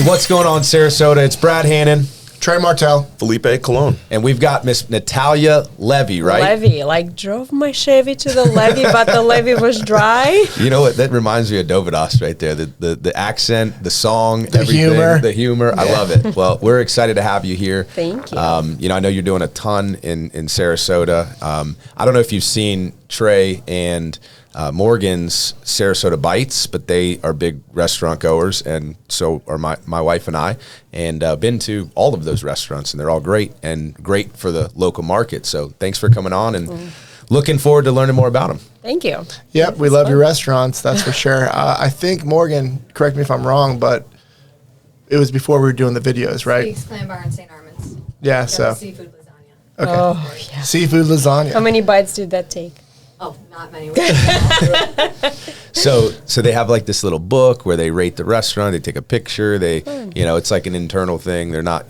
Hey, what's going on, Sarasota? It's Brad Hannon. Trey Martel. Felipe Colon. And we've got Miss Natalia Levey, right? Levey, like drove my Chevy to the levee, but the levee was dry. You know what? That reminds me of Dovidas right there. The accent, the song, the everything. Humor. Yeah. I love it. Well, we're excited to have you here. Thank you. I know you're doing a ton in Sarasota. I don't know if you've seen Trey and Morgan's Sarasota Bites, but they are big restaurant goers, and so are my wife and I, and been to all of those restaurants, and they're all great and great for the local market. So thanks for coming on, and looking forward to learning more about them. Thank you. Yep, we love your restaurants, that's for sure. I think, Morgan, correct me if I'm wrong, but it was before we were doing the videos, right? Speaks Clam Bar in St. Armands. Yeah, so. Seafood lasagna. Okay. Oh, yeah. Seafood lasagna. How many bites did that take? Oh, not many. So they have like this little book where they rate the restaurant. They take a picture. It's like an internal thing. They're not,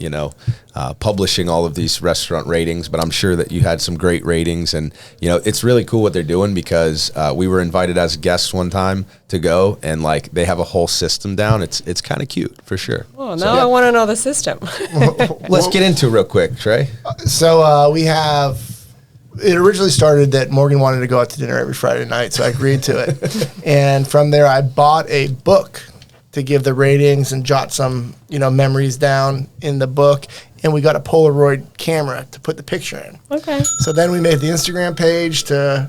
publishing all of these restaurant ratings, but I'm sure that you had some great ratings, and it's really cool what they're doing, because we were invited as guests one time to go, and like they have a whole system down. It's kind of cute for sure. Oh, now I want to know the system. Let's get into it real quick, Trey. So we have. It originally started that Morgan wanted to go out to dinner every Friday night, so I agreed to it. And from there, I bought a book to give the ratings and jot some, memories down in the book. And we got a Polaroid camera to put the picture in. Okay. So then we made the Instagram page to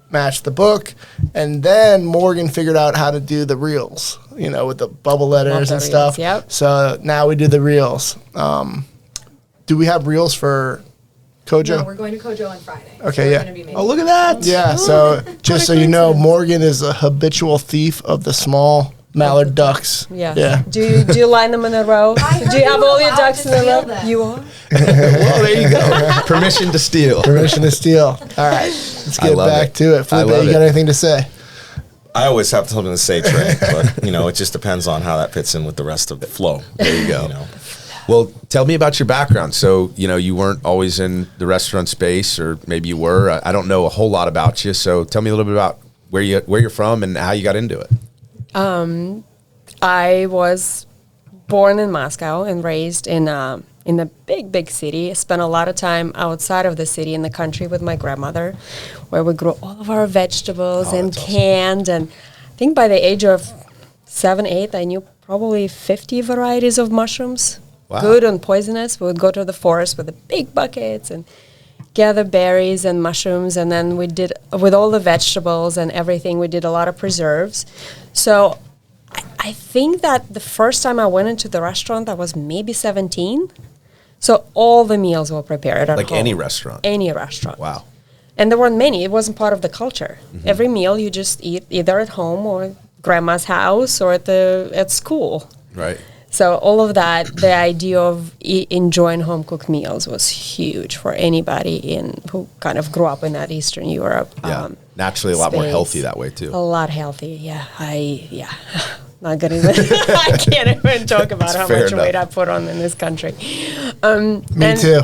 match the book. And then Morgan figured out how to do the reels, with the bubble letters and stuff. Yep. So now we do the reels. Do we have reels for Kojo? No, we're going to Kojo on Friday. Okay, so yeah. Oh, look at that. Yeah, so just so you know, Morgan is a habitual thief of the small mallard ducks. Yeah. Do you line them in a row? Do you have all your ducks in a row? them. You are? Well, there you go. Permission to steal. Permission to steal. All right, let's get back to it. I Felipe, love you got anything to say? I always have something to say, Trey, but it just depends on how that fits in with the rest of the flow. There you go. Well, tell me about your background. So, you weren't always in the restaurant space, or maybe you were. I don't know a whole lot about you. So tell me a little bit about where you're from and how you got into it. I was born in Moscow and raised in a big city. I spent a lot of time outside of the city in the country with my grandmother, where we grew all of our vegetables and canned. Awesome. And I think by the age of 7, 8, I knew probably 50 varieties of mushrooms. Wow. Good and poisonous. We would go to the forest with the big buckets and gather berries and mushrooms, and then we did, with all the vegetables and everything, we did a lot of preserves. So I think that the first time I went into the restaurant, I was maybe 17. So all the meals were prepared at like home. Any restaurant? Any restaurant. Wow. And there weren't many. It wasn't part of the culture. Mm-hmm. Every meal you just eat either at home or grandma's house or at school. Right. So all of that, the idea of enjoying home-cooked meals was huge for anybody who kind of grew up in that Eastern Europe. Yeah, naturally a lot more healthy that way too. A lot healthy, yeah. Not gonna even, I can't even talk about how much weight I put on in this country. Me too.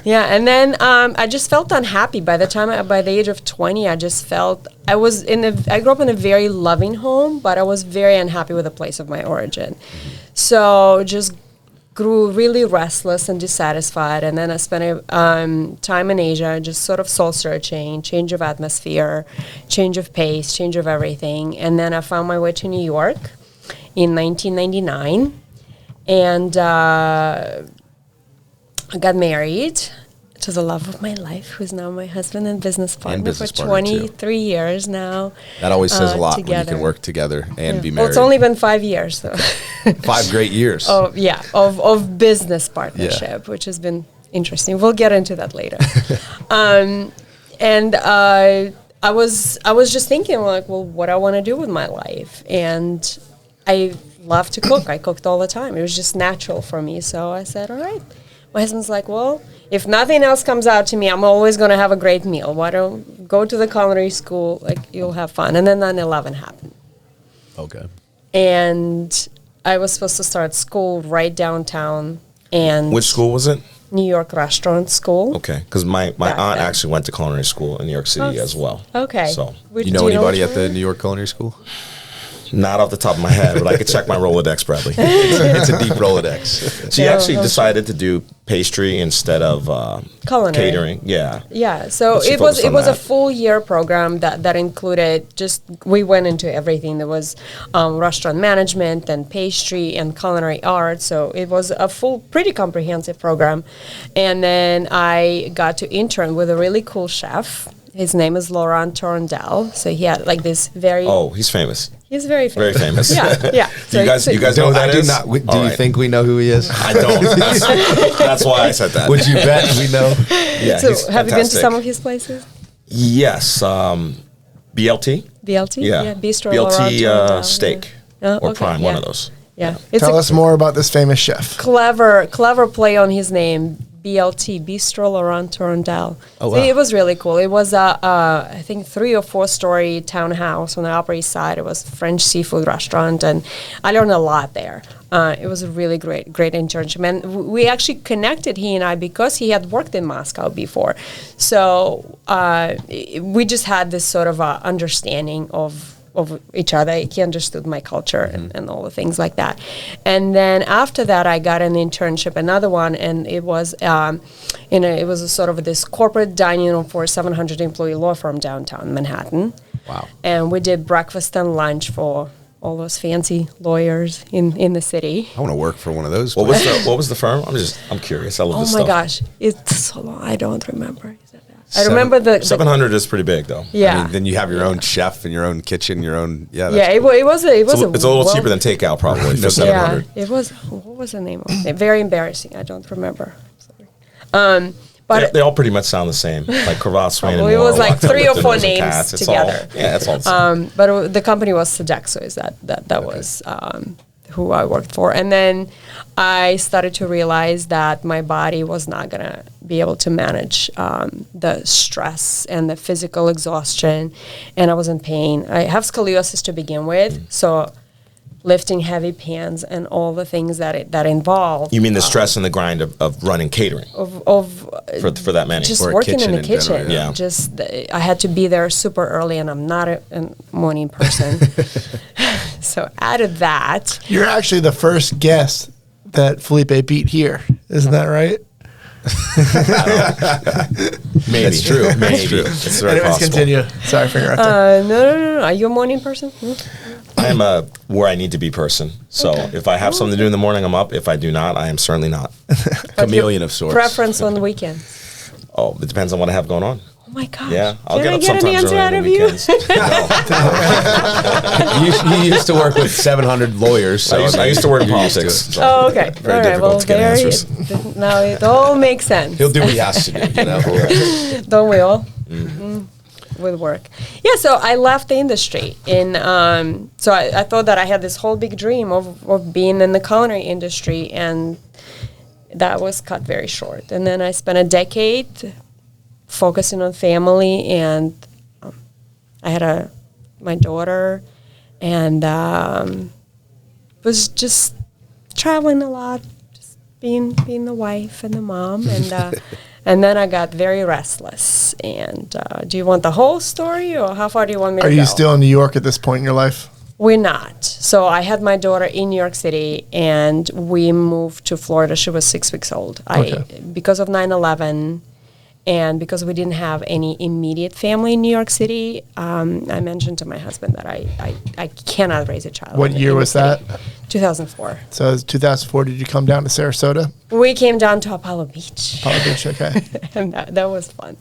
Yeah. And then I just felt unhappy by the age of 20. I just felt I grew up in a very loving home, but I was very unhappy with the place of my origin. Mm-hmm. So just grew really restless and dissatisfied. And then I spent time in Asia, just sort of soul searching, change of atmosphere, change of pace, change of everything. And then I found my way to New York in 1999. And I got married to the love of my life, who's now my husband and business partner for 23 years now. That always says a lot together. when you can work together and be married. Well, it's only been 5 years, though. 5 great years. Oh, yeah, of business partnership, which has been interesting. We'll get into that later. I was just thinking, like, well, what I want to do with my life. And I love to cook. I cooked all the time. It was just natural for me. So I said, all right. My husband's like, well, if nothing else comes out to me, I'm always going to have a great meal. Why don't go to the culinary school? Like, you'll have fun. And then 9/11 happened. Okay. And I was supposed to start school right downtown. And which school was it? New York Restaurant School. Okay, because my aunt actually went to culinary school in New York City as well. Okay. So you know anybody at the New York Culinary School? Not off the top of my head, but I could check my Rolodex, Bradley. It's a deep Rolodex. She actually decided to do pastry instead of Culinary. catering. Yeah. Yeah, so She it was focused on a that. full year program that included we went into everything. There was restaurant management and pastry and culinary arts. So it was a full, pretty comprehensive program. And then I got to intern with a really cool chef. His name is Laurent Torrendell. So he had like this very. Oh, he's famous. He's very famous. Very famous. Yeah, yeah. Do you guys know who that is? Do you think we know who he is? I don't. That's why I said that. Would you bet we know? Yeah, So he's have you been to fantastic. some of his places? Yes. BLT? BLT? Yeah. Bistro Laurent BLT Torrendell, steak yeah. or Okay, prime, yeah. one of those. Yeah. It's Tell a us more about this famous chef. clever play on his name. BLT, Bistro Laurent Torrendell. Oh, So wow. it was really cool. It was I think 3 or 4 story townhouse on the Upper East Side. It was a French seafood restaurant, and I learned a lot there. It was a really great internship, and we actually connected, he and I, because he had worked in Moscow before. So we just had this sort of understanding of each other. He understood my culture and all the things like that. And then after that, I got an internship, another one, and it was it was a sort of this corporate dining room for a 700 employee law firm downtown Manhattan. Wow. And we did breakfast and lunch for all those fancy lawyers in the city. I want to work for one of those. What was the firm? I'm curious. I love Oh this my stuff. gosh, it's so long. I don't remember. I remember the 700 is pretty big, though. yeah. I mean, then you have your own chef and your own kitchen, your own Yeah, it was It's a little cheaper than takeout, probably, for 700. Yeah, it was. What was the name of it? Very embarrassing. I don't remember. Sorry. But They all pretty much sound the same, like Cravat, Swain, and Well, it Moore, was like Locked Up 3 or with 4 Dinners and names Cats. It's together. It's all the same. but the company was Sodexo. Is that was who I worked for, and then I started to realize that my body was not gonna be able to manage the stress and the physical exhaustion, and I was in pain. I have scoliosis to begin with, so lifting heavy pans and all the things that involve You mean the stress and the grind of running catering of for that many? just Or a working in kitchen the in kitchen. general, yeah. Just I had to be there super early, and I'm not a morning person. So out of that, You're actually the first guest that Felipe beat here. Isn't that right? Maybe. That's true. Maybe. That's true. It's very Anyways, possible. continue. Sorry for interrupting. no. Are you a morning person? I am a where I need to be person. So if I have something to do in the morning, I'm up. If I do not, I am certainly not. chameleon of sorts. Preference on the weekend. Oh, it depends on what I have going on. Oh my gosh. Yeah, I'll Can get I up get an sometimes answer early out on of the you? weekends. No. You used to work with 700 lawyers. So I used to work in you're used to politics. it. so Oh, okay. Very All right. difficult Well, to get there answers. now it all makes sense. He'll do what he has to do. You know? Don't we all? With work. Yeah, so I left the industry. So I thought that I had this whole big dream of being in the culinary industry, and that was cut very short. And then I spent a decade focusing on family, and I had my daughter, and was just traveling a lot, just being the wife and the mom, and and then I got very restless. And do you want the whole story, or how far do you want me to Are go? you still in New York at this point in your life? We're not. So I had my daughter in New York City, and we moved to Florida. She was 6 weeks old. Because of 9/11, and because we didn't have any immediate family in New York City, I mentioned to my husband that I cannot raise a child. What year in the was city. that? 2004. So it was 2004. Did you come down to Sarasota? We came down to Apollo Beach, Apollo Beach, okay. and that was fun.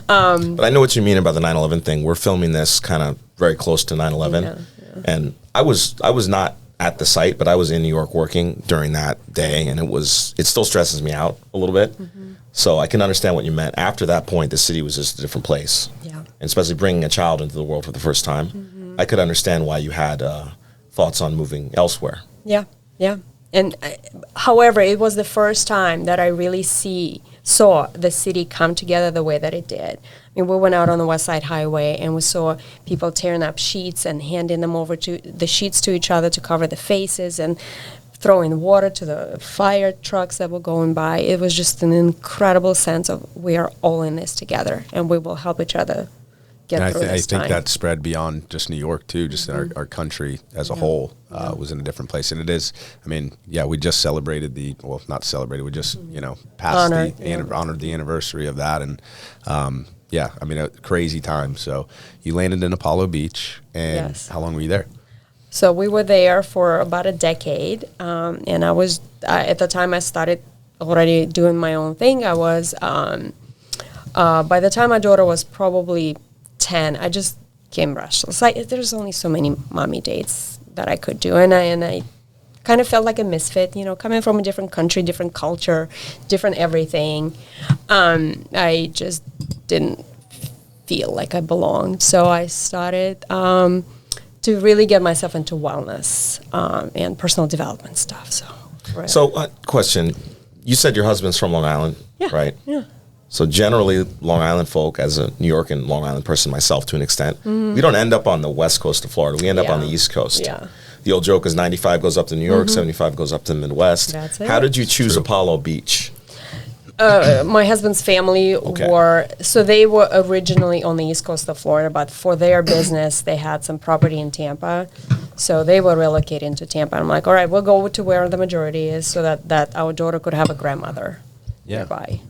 But I know what you mean about the 9/11 thing. We're filming this kind of very close to 9/11, and I was not at the site, but I was in New York working during that day, and it still stresses me out a little bit. So I can understand what you meant. After that point, the city was just a different place. Yeah. And especially bringing a child into the world for the first time, I could understand why you had thoughts on moving elsewhere. Yeah. And however, it was the first time that I really saw the city come together the way that it did. I mean, we went out on the West Side Highway, and we saw people tearing up sheets and handing them over to the sheets to each other to cover the faces, and throwing water to the fire trucks that were going by. It was just an incredible sense of we are all in this together, and we will help each other get And through I this think time. that spread beyond just New York too. Just our country as a whole was in a different place, and it is. I mean, we just celebrated not celebrated. We just passed honored the anniversary of that, and I mean, a crazy time. So you landed in Apollo Beach, and how long were you there? So we were there for about a decade, and I was at the time I started already doing my own thing. I was by the time my daughter was probably 10, I just came restless. There's only so many mommy dates that I could do, and I kind of felt like a misfit, coming from a different country, different culture, different everything. I just didn't feel like I belonged, so I started to really get myself into wellness and personal development stuff. So, question: you said your husband's from Long Island, right? Yeah. So generally, Long Island folk, as a New York and Long Island person myself to an extent, we don't end up on the west coast of Florida. We end up on the East Coast. Yeah. The old joke is 95 goes up to New York, 75 goes up to the Midwest. That's it. How did you choose Apollo Beach? My husband's family they were originally on the East Coast of Florida, but for their business, they had some property in Tampa. So they were relocating to Tampa. I'm like, all right, we'll go to where the majority is so that our daughter could have a grandmother nearby.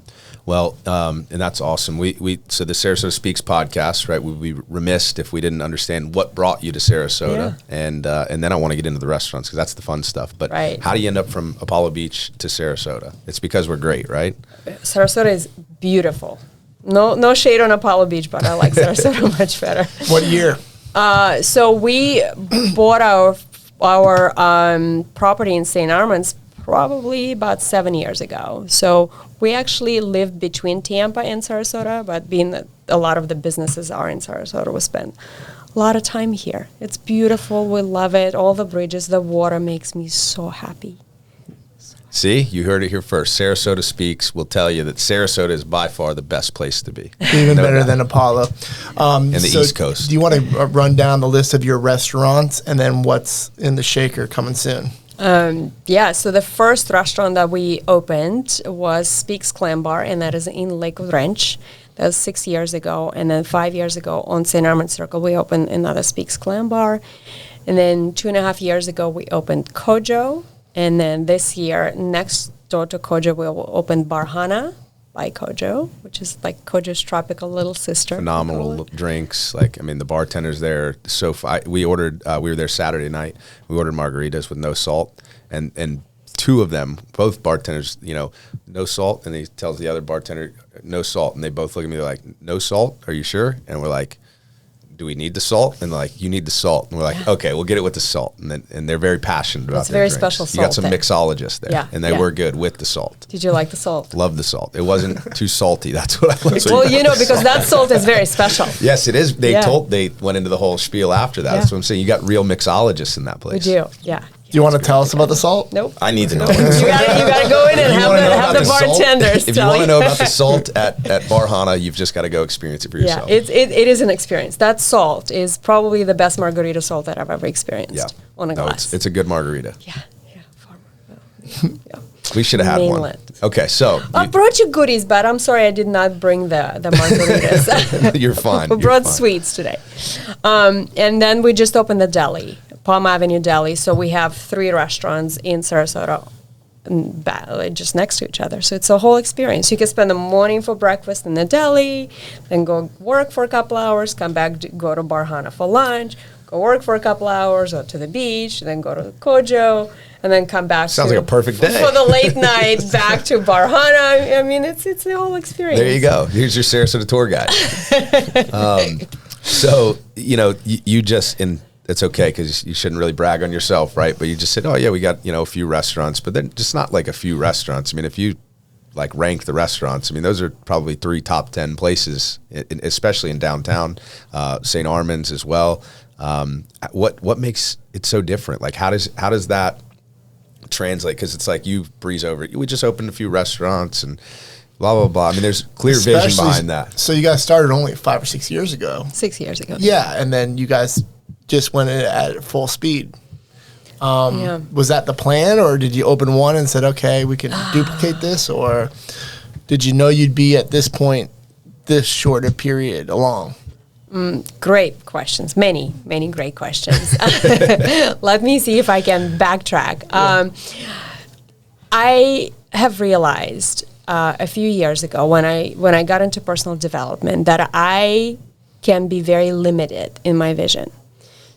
Well, and that's awesome. So the Sarasota SpeaX Podcast, right? We'd be remiss if we didn't understand what brought you to Sarasota, and then I want to get into the restaurants because that's the fun stuff. But how do you end up from Apollo Beach to Sarasota? It's because we're great, right? Sarasota is beautiful. No shade on Apollo Beach, but I like Sarasota much better. What year? So we bought our property in St. Armand's probably about 7 years ago. So we actually lived between Tampa and Sarasota, but being that a lot of the businesses are in Sarasota, we spent a lot of time here. It's beautiful. We love it. All the bridges, the water makes me so happy. See, you heard it here first. Sarasota SpeaX will tell you that Sarasota is by far the best place to be. Even better than Apollo. And the East Coast. Do you want to run down the list of your restaurants and then what's in the shaker coming soon? So the first restaurant that we opened was Speaks Clam Bar, and that is in Lakewood Ranch. That was 6 years ago. And then 5 years ago on St. Armand Circle, we opened another Speaks Clam Bar. And then 2.5 years ago, we opened Kojo. And then this year, next door to Kojo, we'll open Bar Hana by Kojo, which is like Kojo's tropical little sister. Phenomenal drinks. The bartenders there. We were there Saturday night. We ordered margaritas with no salt, and two of them, both bartenders, no salt, and he tells the other bartender no salt, and they both look at me. They're like, "No salt? Are you sure?" And we're like, do we need the salt? And they're like, you need the salt. And we're like, okay, we'll get it with the salt. And they're very passionate about it's their very drinks. special You got salt some mixologists there, and they were good with the salt. Did you like the salt? Love the salt. It wasn't too salty. That's what I like. Well, because that salt is very special. Yes, it is. They went into the whole spiel after that. That's what I'm saying. You got real mixologists in that place. We do, yeah. Do you want to tell us about the salt? Nope. I need to know. You gotta go in and have the bartenders. If you want to know about the salt at Bar Hana, you've just got to go experience it for yourself. Yeah, it is an experience. That salt is probably the best margarita salt that I've ever experienced on a glass. It's a good margarita. Yeah. We should have had one. Okay, so I brought you goodies, but I'm sorry I did not bring the margaritas. You're fine. We brought sweets today. And then we just opened the deli, Palm Avenue Deli. So we have 3 restaurants in Sarasota just next to each other. So it's a whole experience. You can spend the morning for breakfast in the deli, then go work for a couple hours, come back, go to Bar Hana for lunch, go work for a couple hours, or to the beach, then go to Kojo, and then come back. Sounds like a perfect day. For the late night, back to Bar Hana. I mean, it's the whole experience. There you go. Here's your Sarasota tour guide. So, you just, and it's okay because you shouldn't really brag on yourself, right? But you just said, oh, yeah, we got, a few restaurants. But then just not like a few restaurants. I mean, if you rank the restaurants, those are probably 3 top 10 places, especially in downtown, St. Armand's as well. What makes it so different? How does that translate? Because it's like you breeze over it. We just opened a few restaurants and blah, blah, blah. There's clear vision behind that. So you guys started only 5 or 6 years ago. 6 years ago. Yeah, and then you guys just went in at full speed. Was that the plan, or did you open one and said, okay, we can duplicate this, or did you know you'd be at this point this short a period along? Great questions. Many great questions. Let me see if I can backtrack. I have realized a few years ago when I got into personal development that I can be very limited in my vision.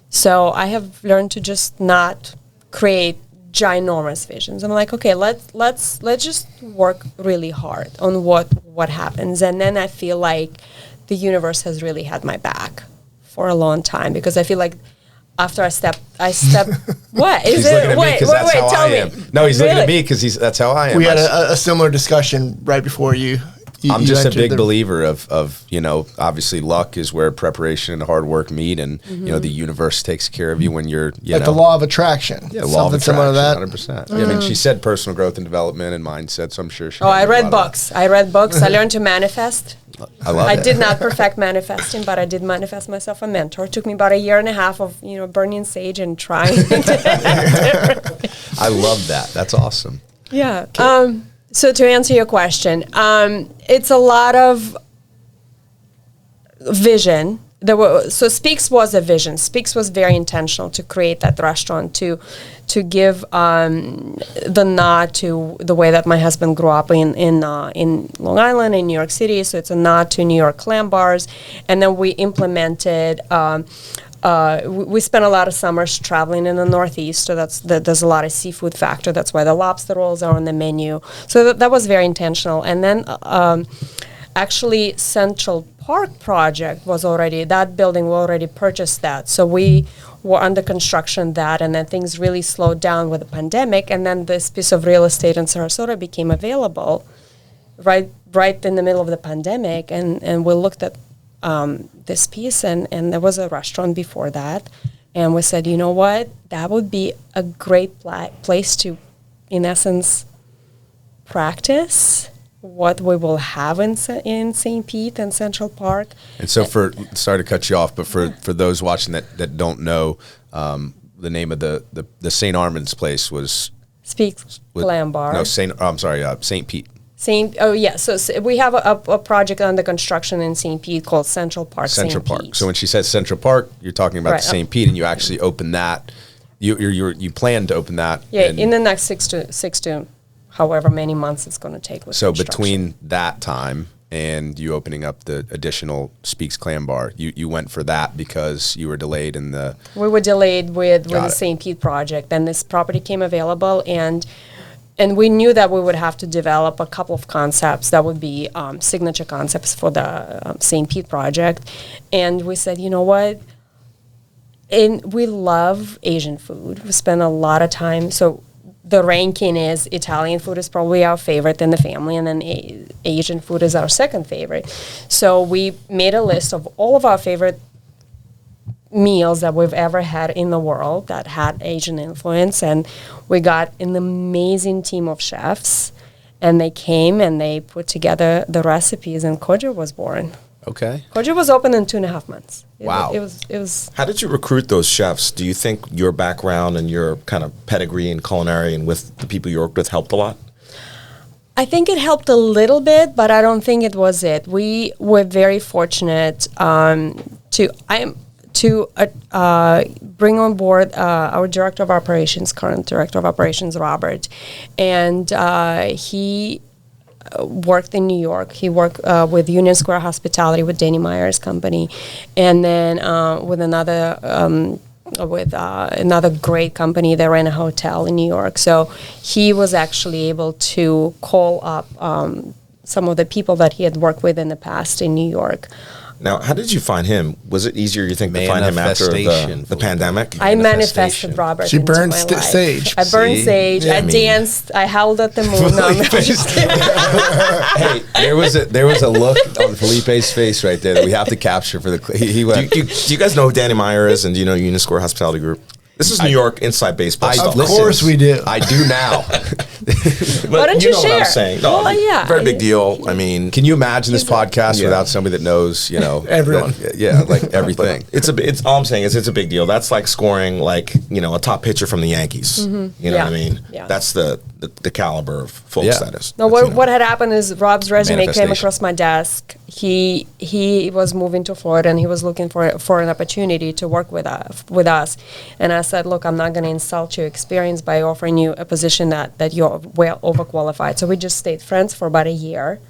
So I have learned to just not create ginormous visions. I'm like, okay, let's just work really hard on what happens, and then I feel like the universe has really had my back for a long time, because I feel like after I step. What is He's it? looking at me because that's how tell I me. am. No, he's looking Really? at me because that's how I am. We had a similar discussion right before you. I'm you just a entered big the- believer of obviously luck is where preparation and hard work meet, and the universe takes care of you when you're like the law of attraction. Yeah, the law of Something similar attraction, to that. 100%. I mean, she said personal growth and development and mindset, so I'm sure she. Oh, I knows a read lot of books. I learned to manifest. that. I love I it. did not perfect manifesting, but I did manifest myself a mentor. It took me about 1.5 years of burning sage and trying. I love that. That's awesome. Yeah. So to answer your question, it's a lot of vision. So Speaks was a vision. Speaks was very intentional to create that restaurant, to give the nod to the way that my husband grew up in Long Island, in New York City. So it's a nod to New York clam bars, and then we implemented. We spent a lot of summers traveling in the Northeast, so there's a lot of seafood factor. That's why the lobster rolls are on the menu. So that was very intentional. And then actually Central Park project that building, we already purchased that. So we were under construction that, and then things really slowed down with the pandemic. And then this piece of real estate in Sarasota became available right in the middle of the pandemic. And we looked at this piece, and there was a restaurant before that, and we said, you know what, that would be a great place to, in essence, practice what we will have in St. Pete and Central Park. And so sorry to cut you off, but for those watching that don't know, the name of the St. Armand's place was Speaks Clam Bar. No, St. Pete. So we have a project under construction in St. Pete called Central Park. Central St. Park. Pete. So when she says Central Park, you're talking about Right. St. Pete, and you actually open that. You plan to open that. Yeah, in the next six to however many months it's going to take. With So construction. between that time and you opening up the additional Speaks Clam Bar, you went for that because you were delayed in the. We were delayed with the it. St. Pete project, and this property came available, and we knew that we would have to develop a couple of concepts that would be signature concepts for the St. Pete project. And we said, you know what? And we love Asian food. We spend a lot of time. So the ranking is Italian food is probably our favorite in the family, and then Asian food is our second favorite. So we made a list of all of our favorite meals that we've ever had in the world that had Asian influence, and we got an amazing team of chefs, and they came and they put together the recipes, and Kojo was born. Okay. Kojo was open in 2.5 months. Wow. It was How did you recruit those chefs? Do you think your background and your kind of pedigree in culinary and with the people you worked with helped a lot? I think it helped a little bit, but I don't think it was it. We were very fortunate to bring on board our director of operations, current director of operations, Robert, and he worked in New York. He worked with Union Square Hospitality with Danny Meyer's company, and then with another great company that ran a hotel in New York. So he was actually able to call up some of the people that he had worked with in the past in New York. Now, how did you find him? Was it easier, you think, to find him after Manifestation. the pandemic? I Manifestation. manifested Robert. She into burned my life. sage. I burned See? sage. Yeah, I I mean- danced. I howled at the moon. No, I'm just kidding. Hey, there was a look on Felipe's face right there that we have to capture for the. He went. Do you guys know who Danny Meyer is, and do you know Union Square Hospitality Group? This is New York inside baseball stuff. Of course we do. I do now. But Why don't you know what share? I'm saying. No, Well, yeah. Very big deal. I mean, Can you imagine this podcast Yeah. without somebody that knows, Everyone. like everything. it's all I'm saying is it's a big deal. That's like scoring a top pitcher from the Yankees. You know Yeah. what I mean? Yeah. That's the caliber of folks that is. No, what had happened is Rob's resume came across my desk. He was moving to Florida and he was looking for an opportunity to work with us. And I said, look, I'm not going to insult your experience by offering you a position that you're well overqualified. So we just stayed friends for about a year,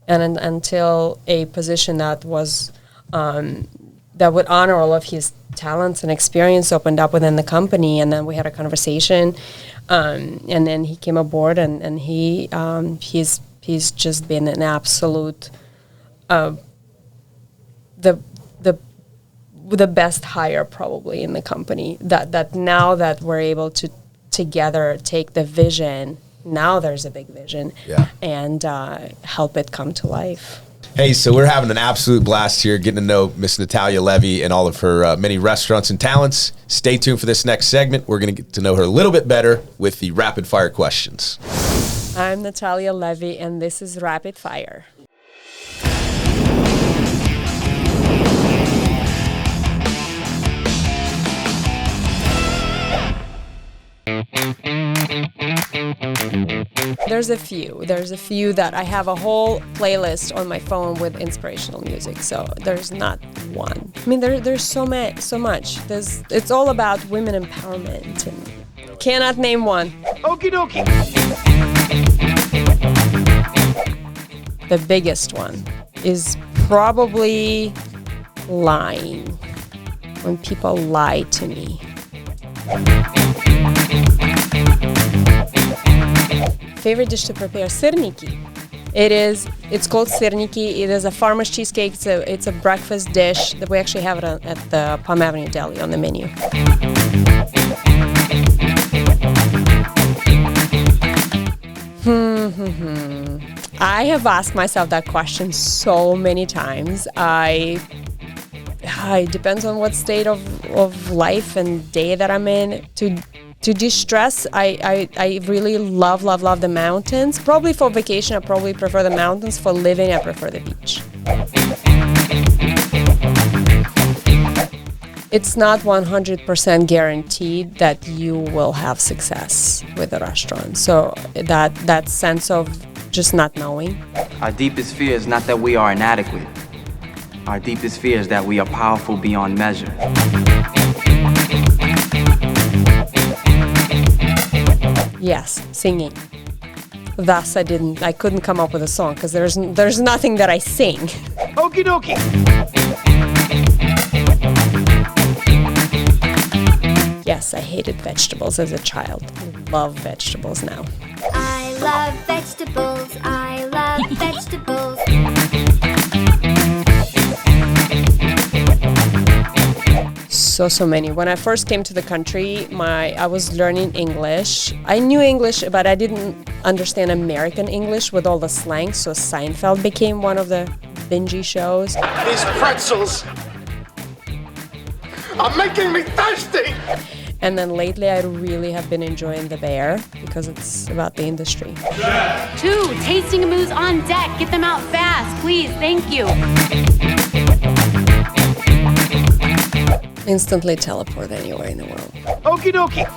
and until a position that was that would honor all of his talents and experience opened up within the company, and then we had a conversation. And then he came aboard, and he's just been an absolute the best hire probably in the company. That now that we're able to together take the vision, now there's a big vision, and help it come to life. Hey, so we're having an absolute blast here getting to know Miss Natalia Levey and all of her many restaurants and talents. Stay tuned for this next segment. We're going to get to know her a little bit better with the rapid fire questions. I'm Natalia Levey, and this is Rapid Fire. There's a few that I have a whole playlist on my phone with inspirational music. So there's not one. I mean, there's so much. It's all about women empowerment, and cannot name one. Okie dokie. The biggest one is probably lying. When people lie to me. Favorite dish to prepare, sirniki. It's called sirniki. It is a farmer's cheesecake. It's a breakfast dish that we actually have it at the Palm Avenue Deli on the menu. I have asked myself that question so many times. It depends on what state of life and day that I'm in. To de-stress, I really love the mountains. Probably for vacation, I probably prefer the mountains. For living, I prefer the beach. It's not 100% guaranteed that you will have success with a restaurant. So that sense of just not knowing. Our deepest fear is not that we are inadequate. Our deepest fear is that we are powerful beyond measure. Yes, singing. Thus, I couldn't come up with a song because there's nothing that I sing. Okie dokie. Yes, I hated vegetables as a child. I love vegetables now. I love vegetables. I love vegetables. So many. When I first came to the country, I was learning English. I knew English, but I didn't understand American English with all the slang, so Seinfeld became one of the bingey shows. These pretzels are making me thirsty. And then lately, I really have been enjoying The Bear because it's about the industry. 2 tasting moves on deck. Get them out fast, please. Thank you. Instantly teleport anywhere in the world. Okie dokie.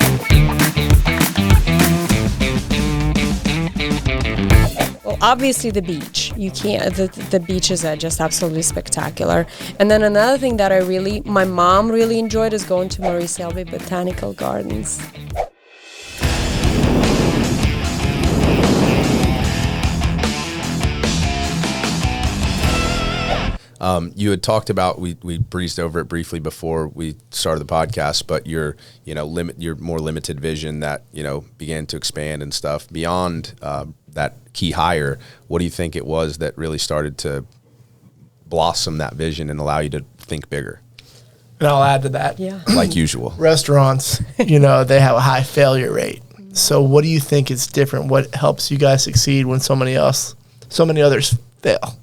Well, obviously the beach. You can't. The beaches are just absolutely spectacular. And then another thing that my mom really enjoyed is going to Marie Selby Botanical Gardens. You had talked about we breezed over it briefly before we started the podcast, but your more limited vision that began to expand and stuff beyond that key hire. What do you think it was that really started to blossom that vision and allow you to think bigger? And I'll add to that. Yeah. Like usual. Restaurants, they have a high failure rate. So what do you think is different? What helps you guys succeed when so many others fail?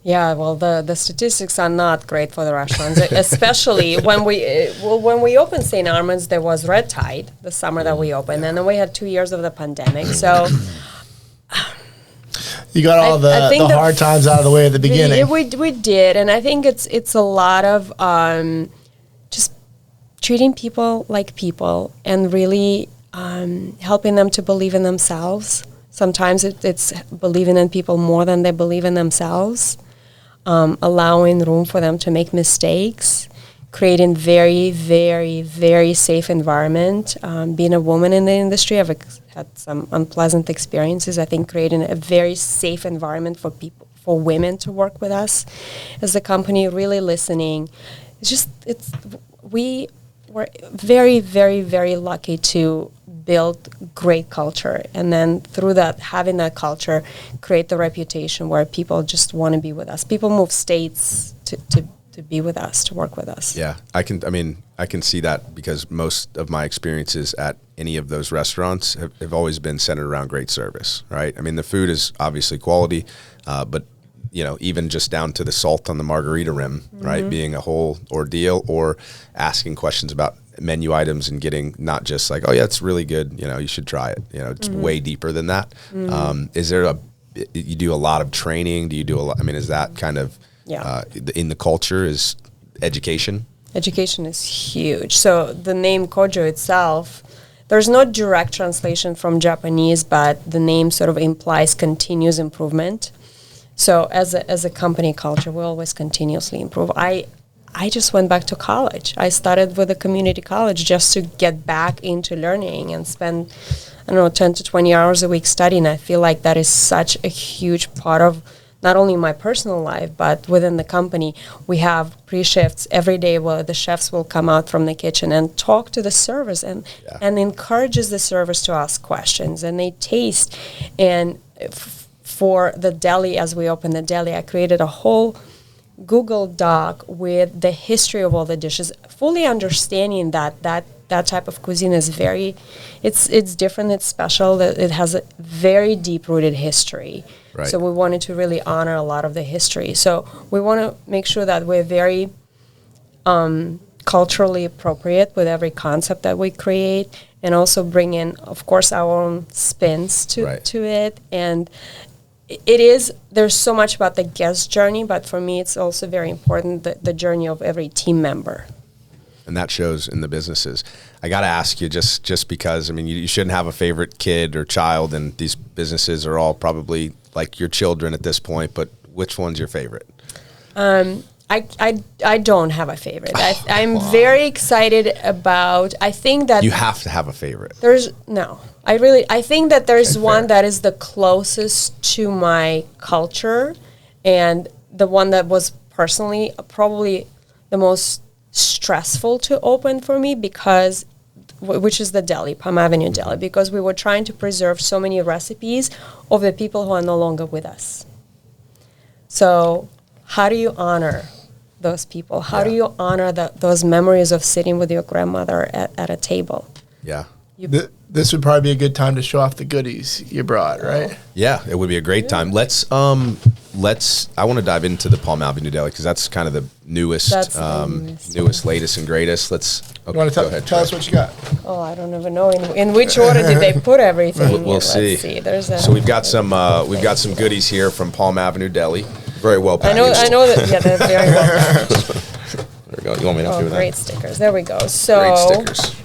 Yeah, well, the statistics are not great for the restaurants, especially when we opened St. Armand's, there was red tide the summer that we opened, and then we had 2 years of the pandemic. So you got all the hard times out of the way at the beginning. We did, and I think it's a lot of just treating people like people and really helping them to believe in themselves. Sometimes it's believing in people more than they believe in themselves, allowing room for them to make mistakes, creating very, very, very safe environment. Being a woman in the industry, I've had some unpleasant experiences. I think creating a very safe environment for people, for women to work with us as a company, really listening. We were very, very, very lucky to build great culture, and then through that, having that culture, create the reputation where people just want to be with us. People move states to be with us, to work with us. Yeah, I can see that, because most of my experiences at any of those restaurants have always been centered around great service, right? I mean, the food is obviously quality, but even just down to the salt on the margarita rim, right, being a whole ordeal, or asking questions about menu items and getting not just like, oh yeah, it's really good, you should try it. It's way deeper than that. Is there you do a lot of training? Do you do a lot? I mean, is that kind of in the culture is education? Education is huge. So the name Kojo itself, there's no direct translation from Japanese, but the name sort of implies continuous improvement. So as a company culture, we always continuously improve. I just went back to college. I started with a community college just to get back into learning and spend, 10 to 20 hours a week studying. I feel like that is such a huge part of not only my personal life, but within the company. We have pre-shifts every day where the chefs will come out from the kitchen and talk to the servers and encourages the servers to ask questions, and they taste. And for the deli, as we open the deli, I created a whole Google Doc with the history of all the dishes, fully understanding that type of cuisine is it's different, it's special, it has a very deep-rooted history. Right. So we wanted to really honor a lot of the history. So we want to make sure that we're very culturally appropriate with every concept that we create, and also bring in, of course, our own spins to it. And there's so much about the guest journey, but for me, it's also very important the journey of every team member. And that shows in the businesses. I got to ask you, just because, you shouldn't have a favorite kid or child, and these businesses are all probably like your children at this point, but which one's your favorite? I don't have a favorite. I'm very excited about, I think that... You have to have a favorite. I think that there's one that is the closest to my culture, and the one that was personally probably the most stressful to open for me, because which is the deli, Palm Avenue Deli, because we were trying to preserve so many recipes of the people who are no longer with us. So how do you honor those people? How do you honor those memories of sitting with your grandmother at a table? Yeah. This would probably be a good time to show off the goodies you brought, right? Yeah, it would be a great time. Let's I want to dive into the Palm Avenue Deli, because that's kind of the newest, latest and greatest. You want to tell us what you got? Oh, I don't even know in which order did they put everything. We'll see. So we've got some goodies here from Palm Avenue Deli. Very well packaged. I know that. Yeah, they're very well packaged. There we go. You want me to help you with that? Great stickers. There we go. So great stickers.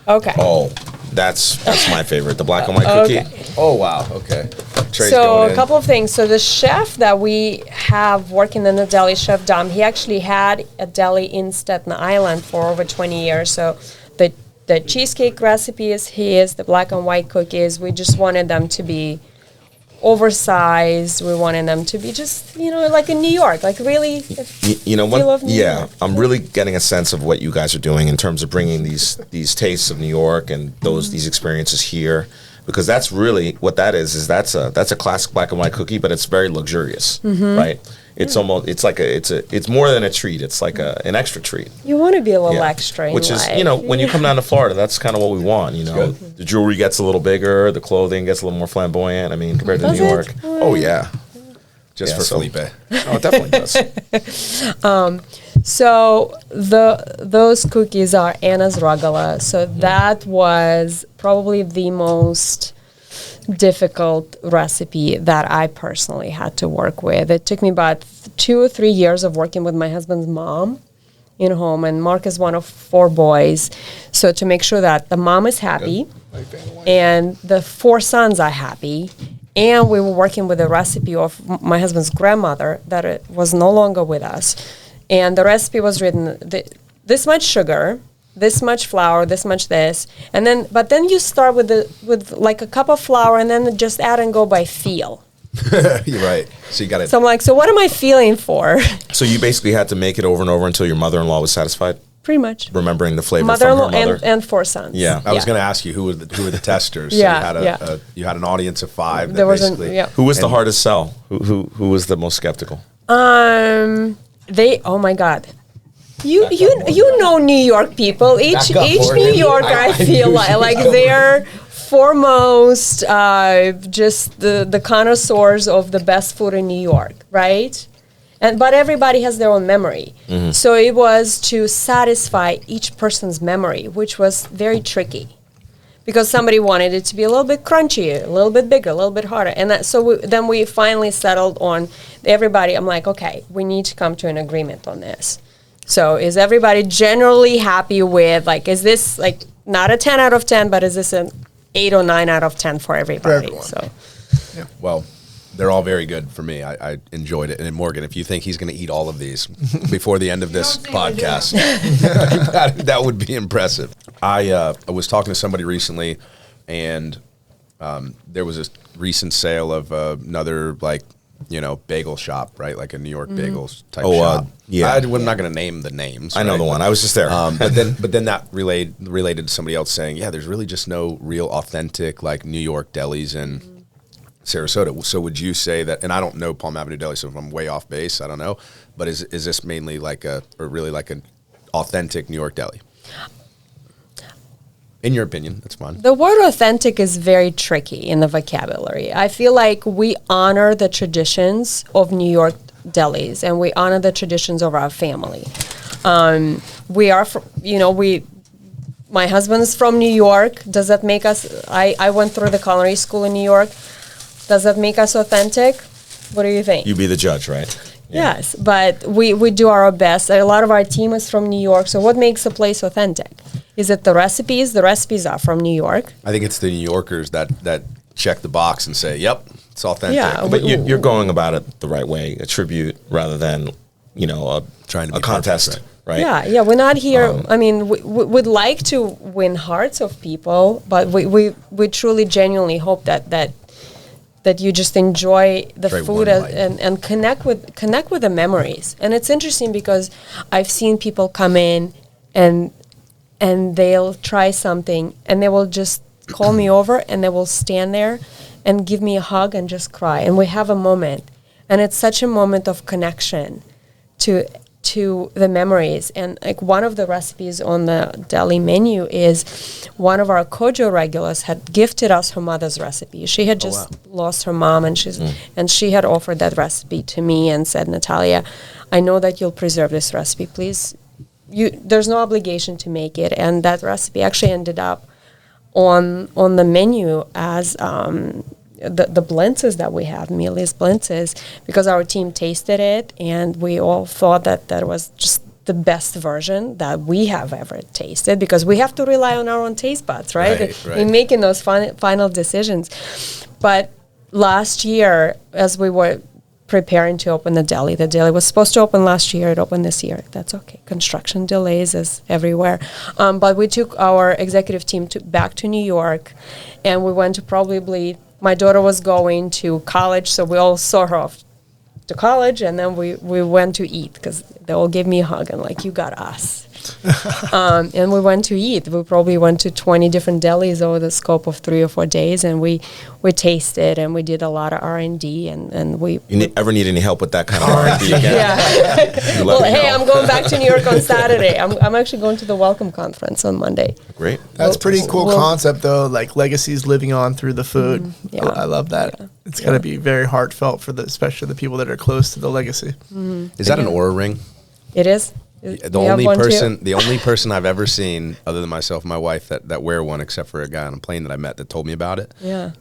Okay. Oh, that's my favorite. The black and white cookie. Okay. Oh wow. Okay. So a couple of things. So the chef that we have working in the deli, Chef Dom, he actually had a deli in Staten Island for over 20 years. So the cheesecake recipe is his. The black and white cookies, we just wanted them to be oversized. We wanted them to be just, like in New York, like really. I'm really getting a sense of what you guys are doing in terms of bringing these tastes of New York and these experiences here, because that's really what that is that's a classic black and white cookie, but it's very luxurious, right? It's almost it's more than a treat. It's like an extra treat. You want to be a little extra in which is life. When you come down to Florida, that's kind of what we want. The jewelry gets a little bigger, the clothing gets a little more flamboyant. Compared to New York. Oh yeah, just for Felipe. Oh, it definitely does. So those cookies are Anna's Rugala. So that was probably the most difficult recipe that I personally had to work with. It took me about 2 or 3 years of working with my husband's mom, in home, and Mark is one of 4 boys. So to make sure that the mom is happy and the 4 sons are happy, and we were working with a recipe of my husband's grandmother that it was no longer with us, and the recipe was written this much sugar, this much flour, this much this, and then you start with like a cup of flour, and then just add and go by feel. You're right. So you got to. So I'm like, so what am I feeling for? So you basically had to make it over and over until your mother-in-law was satisfied? Pretty much. Remembering the flavor Mother-in-law from her mother? and 4 sons. Yeah. I was going to ask you who were the testers. Yeah, So you had an audience of 5. There That was basically. Who was the hardest sell? Who was the most skeptical? Oh my God. You know New York people. Each New Yorker, I feel like they're foremost just the connoisseurs of the best food in New York, right? But everybody has their own memory. Mm-hmm. So it was to satisfy each person's memory, which was very tricky. Because somebody wanted it to be a little bit crunchier, a little bit bigger, a little bit harder. And then we finally settled on everybody. I'm like, okay, we need to come to an agreement on this. So is everybody generally happy with, like, is this like not a 10 out of 10, but is this an 8 or 9 out of 10 for everybody? everyone. So, Well, they're all very good for me. I enjoyed it. And Morgan, if you think he's going to eat all of these before the end of this podcast, that would be impressive. I was talking to somebody recently, and there was a recent sale of another, like, bagel shop, right? Like a New York bagels type shop. Yeah. I'm not going to name the names. I know the one. I was just there. But then that related to somebody else saying, yeah, there's really just no real authentic, like, New York delis in Sarasota. So would you say that, and I don't know Palm Avenue Deli, so if I'm way off base, I don't know, but is this mainly like an authentic New York deli? In your opinion, that's fine. the word authentic is very tricky in the vocabulary. I feel like we honor the traditions of New York delis, and we honor the traditions of our family. My husband's from New York. Does that make us, I went through the culinary school in New York. Does that make us authentic? What do you think? You be the judge, right? Yes, but we do our best. A lot of our team is from New York. So what makes a place authentic? Is it the recipes? The recipes are from New York. I think it's the New Yorkers that check the box and say, yep, it's authentic. Yeah, But you're going about it the right way, a tribute rather than, Trying to a be contest, perfect, right? Yeah, we're not here. I mean, we'd like to win hearts of people, but we truly, genuinely hope that you just enjoy the Try food one bite. and connect with the memories. And it's interesting because I've seen people come in and they'll try something and they will just call me over and they will stand there and give me a hug and just cry. And we have a moment, and it's such a moment of connection to the memories. And like one of the recipes on the deli menu is one of our Kojo regulars had gifted us her mother's recipe. She had just lost her mom, and she had offered that recipe to me and said, Natalia, I know that you'll preserve this recipe. Please, there's no obligation to make it. And that recipe actually ended up on the menu as the blintzes that we have, Millie's blintzes, because our team tasted it and we all thought that was just the best version that we have ever tasted, because we have to rely on our own taste buds, right? In making those final decisions. But last year, as we were preparing to open the deli was supposed to open last year, it opened this year. That's okay. Construction delays is everywhere. But we took our executive team back to New York, and we went to my daughter was going to college, so we all saw her off to college, and then we went to eat because they all gave me a hug and like, you got us. And we went to eat. We probably went to 20 different delis over the scope of 3 or 4 days, and we tasted and we did a lot of R&D and we. Ever need any help with that kind of R&D again? Yeah. Well, hey, I'm going back to New York on Saturday. I'm actually going to the Welcome Conference on Monday. Great. That's pretty cool concept though, like legacies living on through the food. Yeah. I love that. Yeah. It's got to be very heartfelt for especially the people that are close to the legacy. Is that an Oura ring? It is. The only person I've ever seen, other than myself and my wife, that wear one, except for a guy on a plane that I met that told me about it. Yeah.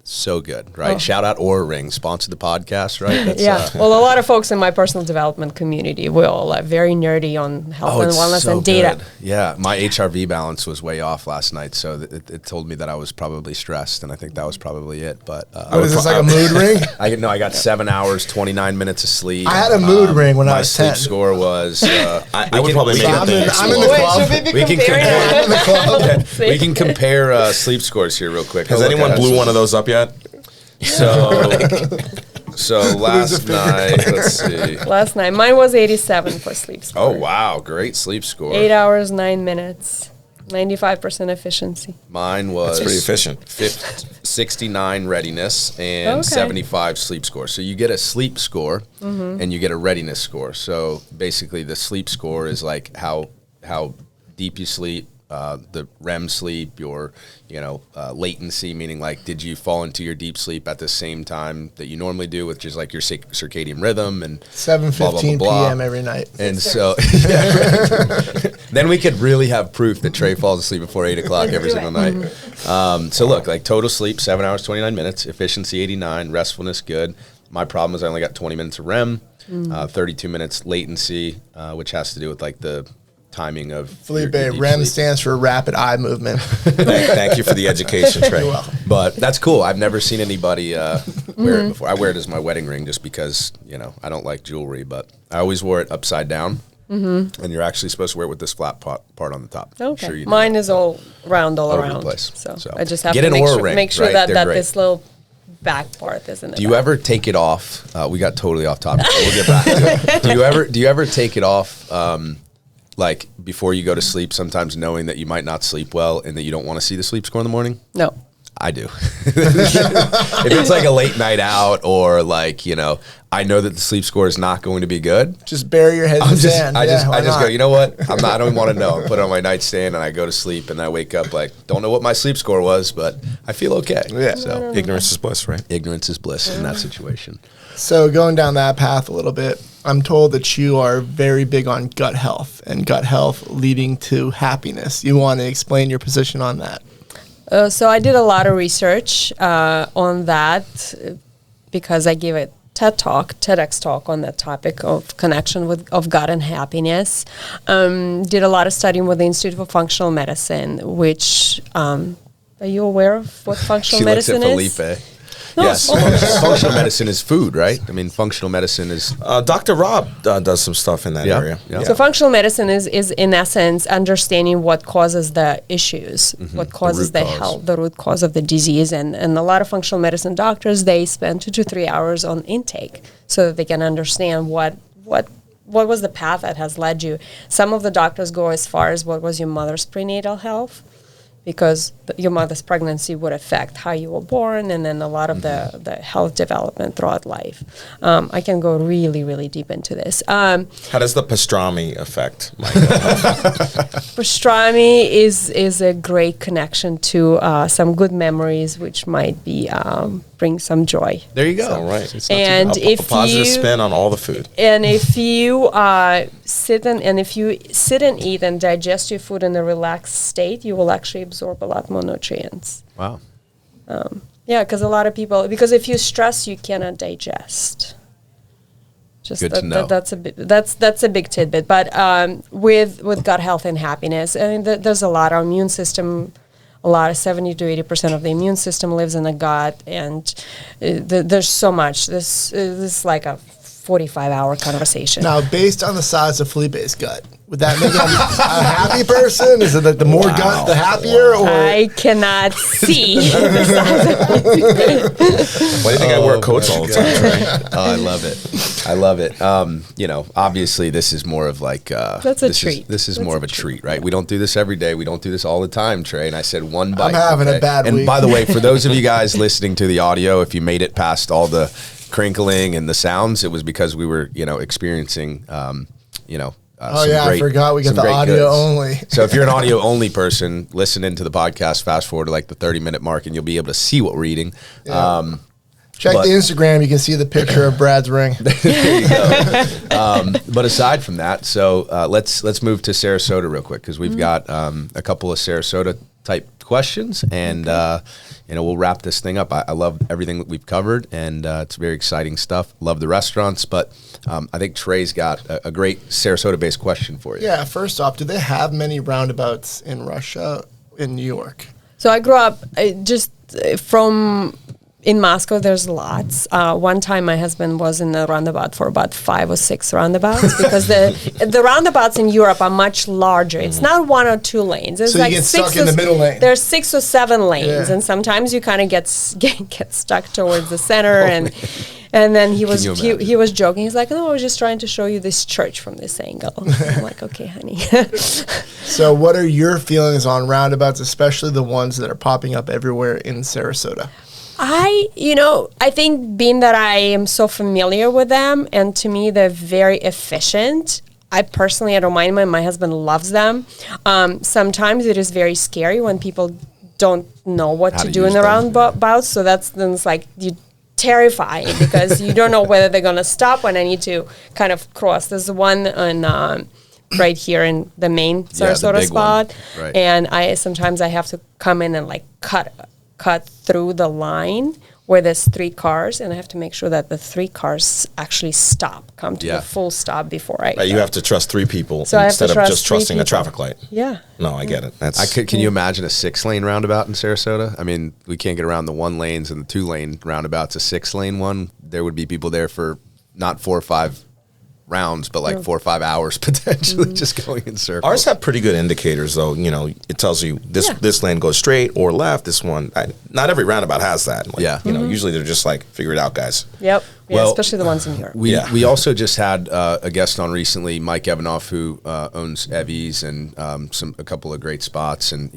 So good, right? Shout out Aura Ring, sponsored the podcast, right? That's, Yeah. Well, a lot of folks in my personal development community will very nerdy on health and it's wellness so and data. good. Yeah, my HRV balance was way off last night, so it told me that I was probably stressed, and I think that was probably it. But What is this, like a mood ring? I got 7 hours, 29 minutes of sleep. I had a mood ring when I was 10. My sleep score was. I would probably make I'm it in the club. Should we be We can comparing? I'm in the club. We can compare sleep scores here real quick. Has I'll look anyone at blew it. one of those up yet? So last night, let's see. Last night, mine was 87 for sleep score. Oh wow, great sleep score. 8 hours, 9 minutes, 95% efficiency. Mine was Pretty efficient. 69 readiness and Okay. 75 sleep score. So you get a sleep score and you get a readiness score. So basically, the sleep score is like how deep you sleep, the REM sleep, your latency, meaning like did you fall into your deep sleep at the same time that you normally do, which is like your circadian rhythm and 7:15 p.m. every night. And so then we could really have proof that Trey falls asleep before 8 o'clock every single night. So look, like total sleep, 7 hours, 29 minutes, efficiency 89, restfulness good. My problem is I only got 20 minutes of REM, 32 minutes latency, which has to do with like the timing of Felipe, your deep REM sleep. stands for rapid eye movement. Thank you for the education, Trey. But that's cool. I've never seen anybody wear it before. I wear it as my wedding ring just because, I don't like jewelry, but I always wore it upside down. And you're actually supposed to wear it with this flat part on the top. I'm Okay. sure you know Mine that. is all round all All over around. the place. So, So I just have get to an make Aura sure, ring, make sure right? that, They're that great. this little back part is in the Do you back. ever take it off? We got totally off topic. We'll get back to it. Do you ever take it off like before you go to sleep, sometimes knowing that you might not sleep well and that you don't want to see the sleep score in the morning? No. I do. If it's like a late night out or like, I know that the sleep score is not going to be good. Just bury your head in the sand. I just why go, not? you know what? I don't even want to know. I put it on my nightstand and I go to sleep and I wake up like, don't know what my sleep score was, but I feel okay. Yeah. So Ignorance is bliss, right? ignorance is bliss in that situation. So going down that path a little bit, I'm told that you are very big on gut health and gut health leading to happiness. You want to explain your position on that? So I did a lot of research on that because I gave a TEDx talk on that topic of connection of gut and happiness. Did a lot of studying with the Institute for Functional Medicine, which, are you aware of what functional She looks medicine at is? Felipe. No, Yes, functional medicine is food, right? I mean, functional medicine is Dr. Rob does some stuff in that Yeah, area. yeah. So functional medicine is in essence understanding what causes the issues, what causes root the cause. health, the root cause of the disease, and a lot of functional medicine doctors, they spend 2 to 3 hours on intake so that they can understand what was the path that has led you. Some of the doctors go as far as what was your mother's prenatal health, because your mother's pregnancy would affect how you were born and then a lot of the health development throughout life. I can go really, really deep into this. How does the pastrami affect my Pastrami is a great connection to some good memories, which might be bring some joy. there you go. All right. It's And a if positive you spin on all the food. and if you sit and eat and digest your food in a relaxed state, you will actually absorb a lot more nutrients. Wow. Yeah, because a lot of people, because if you stress, you cannot digest. Just Good to know. That's a big tidbit. But with gut health and happiness, I mean, there's a lot. Our immune system, 70 to 80% of the immune system lives in the gut, and there's so much. This is like a 45-hour conversation. Now, based on the size of Felipe's gut, would that make him a happy person? Is it that the more gut, the happier? Or I cannot see. Why do you think I wear coats all the time, Trey? Oh, I love it. I love it. Obviously, this is more of like treat. This is more of a treat, right? We don't do this every day. We don't do this all the time, Trey. And I said one bite. having a bad and week. by the way, for those of you guys listening to the audio, if you made it past all the crinkling and the sounds, it was because we were, experiencing, Oh, yeah, I forgot we got the audio only. So if you're an audio only person, listen into the podcast, fast forward to like the 30-minute mark, and you'll be able to see what we're eating. Yeah. Check but- the Instagram. You can see the picture of Brad's ring. There you go. But aside from that, so let's move to Sarasota real quick because we've got a couple of Sarasota type questions, and we'll wrap this thing up. I love everything that we've covered, and it's very exciting stuff. Love the restaurants, but I think Trey's got a great Sarasota-based question for you. Yeah, first off, do they have many roundabouts in Russia, in New York? So I grew up in Moscow. There's lots. One time my husband was in a roundabout for about 5 or 6 roundabouts because the roundabouts in Europe are much larger. It's not 1 or 2 lanes. It's So like you get 6 stuck in the middle lane. There's 6 or 7 lanes, Yeah. and sometimes you kind of get stuck towards the center. And then he was he was joking. He's like, "No, I was just trying to show you this church from this angle." I'm like, "Okay, honey." So what are your feelings on roundabouts, especially the ones that are popping up everywhere in Sarasota? I think being that I am so familiar with them, and to me they're very efficient. I don't mind them. My husband loves them. Sometimes it is very scary when people don't know what to do in the roundabouts. So then it's like you terrifying because you don't know whether they're going to stop when I need to kind of cross. There's one on right here in the main Sarasota spot, right. And sometimes I have to come in and like cut through the line where there's 3 cars, and I have to make sure that the 3 cars actually come to the full stop before I You have to trust 3 people So I have to instead of trust just 3 trusting a people. traffic light. Yeah. No, I get it. Can you imagine a 6-lane roundabout in Sarasota? I mean, we can't get around the 1 lanes and the 2-lane roundabouts. A 6-lane one, there would be people there for not 4 or 5 rounds, but like 4 or 5 hours potentially just going in circles. Ours have pretty good indicators, though. It tells you this lane goes straight or left. This one, not every roundabout has that. Usually they're just like, figure it out, guys. Yep. Yeah, Well, especially the ones in Europe. We also just had a guest on recently, Mike Evanoff, who owns Evie's and a couple of great spots, and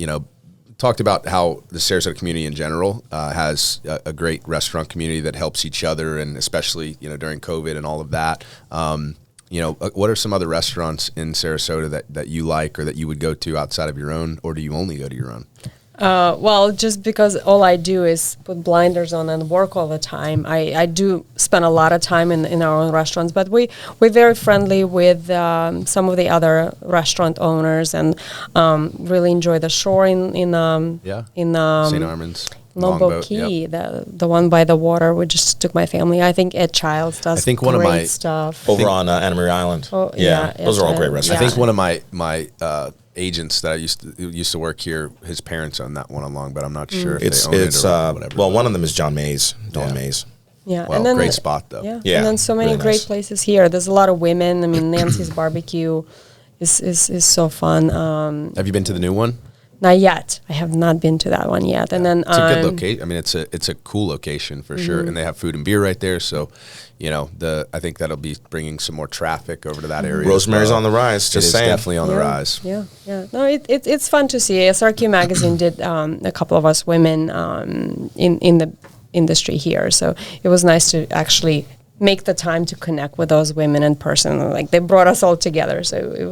talked about how the Sarasota community in general has a great restaurant community that helps each other, and especially during COVID and all of that. What are some other restaurants in Sarasota that you like or that you would go to outside of your own, or do you only go to your own? Well, just because all I do is put blinders on and work all the time, I do spend a lot of time in our own restaurants, but we're very friendly with some of the other restaurant owners, and really enjoy the shore in St. Armand's. Longboat Key, the one by the water. We just took my family. I think Ed Childs does great stuff. Over on Anna Maria Island. Oh, those are all great restaurants. I think one of my agents that I used to work here, his parents own that one along, but I'm not sure if they own it or whatever. Well, one of them is John Mays, Dawn Mays. Yeah, well, and then great spot though. Yeah, and then so many really great nice. places here. There's a lot of women. I mean, Nancy's Barbecue is so fun. Have you been to the new one? Not yet. I have not been to that one yet. And then it's a good location. I mean, it's a cool location for sure, and they have food and beer right there. So, I think that'll be bringing some more traffic over to that area. Rosemary's on the rise. Just saying, definitely on the rise. Yeah. No, it's fun to see. SRQ Magazine did a couple of us women in the industry here, so it was nice to actually make the time to connect with those women in person. Like, they brought us all together, so it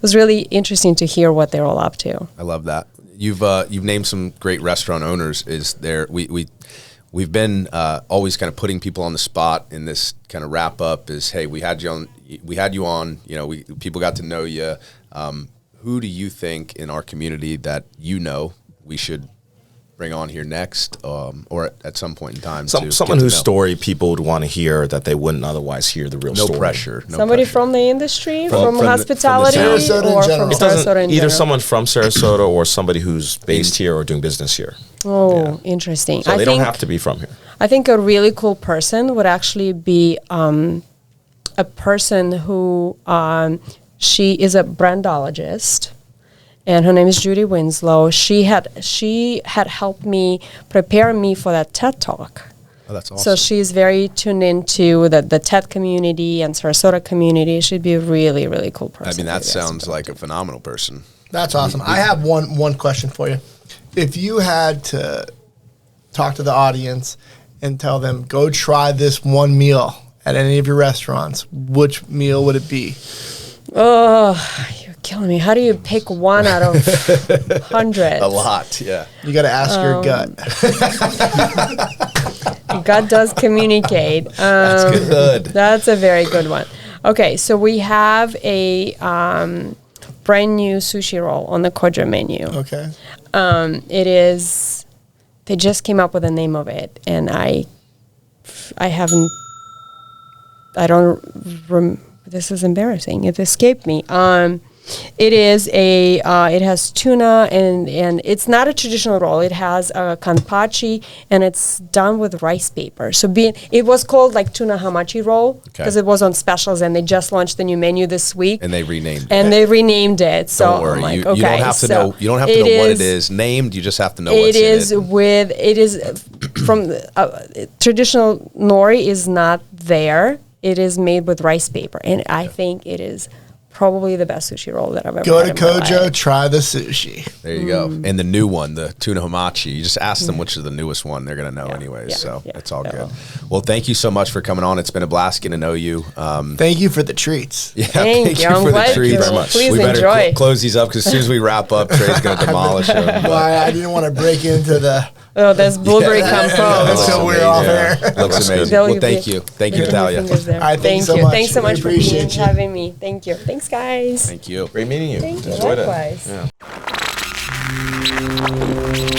was really interesting to hear what they're all up to. I love that. You've named some great restaurant owners. Is there we've been always kind of putting people on the spot in this kind of wrap up. Is, hey, we had you on. People got to know you. Who do you think in our community that we should bring on here next, or at some point in time? Someone whose story people would want to hear that they wouldn't otherwise hear the real story. No pressure. Somebody from the industry, from hospitality, from Sarasota or in general. from Sarasota in Either general? someone from Sarasota or somebody who's based here or doing business here. Oh, interesting. So they don't have to be from here. I think a really cool person would actually be a person who she is a brandologist, and her name is Judy Winslow. She had helped me prepare me for that TED Talk. Oh, that's awesome. So she's very tuned into the TED community and Sarasota community. She'd be a really, really cool person. I mean, that sounds like a phenomenal person. That's awesome. I have one question for you. If you had to talk to the audience and tell them, go try this one meal at any of your restaurants, which meal would it be? Oh, you're killing me. How do you pick one out of hundreds? A lot, yeah. You got to ask your gut. Gut does communicate. That's good. That's a very good one. Okay, so we have a brand new sushi roll on the Kojo menu. Okay. It is. They just came up with the name of it, and I haven't. I don't. This is embarrassing. It escaped me. It is a. It has tuna and it's not a traditional roll. It has a kanpachi and it's done with rice paper. So it was called like tuna hamachi roll because it was on specials and they just launched the new menu this week. And they renamed it. And they renamed it. So Don't worry. I'm like, you okay, don't have to know. You don't have to know what it is named. You just have to know what's in it. It is from traditional nori is not there. It is made with rice paper, and I think it is probably the best sushi roll that I've ever Go had to in my Kojo, life. try the sushi. There you go. And the new one, the tuna hamachi, you just ask them which is the newest one. They're going to know anyways. So it's all good. Well, thank you so much for coming on. It's been a blast getting to know you. Thank you for the treats. Yeah, Thank you. I'm for the glad treats. you- Very much. please We better enjoy. close these up because as soon as we wrap up, Trey's going to demolish them. Why I didn't want to break into the. Oh, that's blueberry compote. So we're off air. Looks amazing. They'll Well, be- thank you. Thank you, Put your Natalia. fingers there. All right, thanks so you. much. Thanks so We much for appreciate you. having me. Thank you. Thanks, guys. Thank you. Great meeting you. Thank you. Enjoyed Likewise. it. Yeah.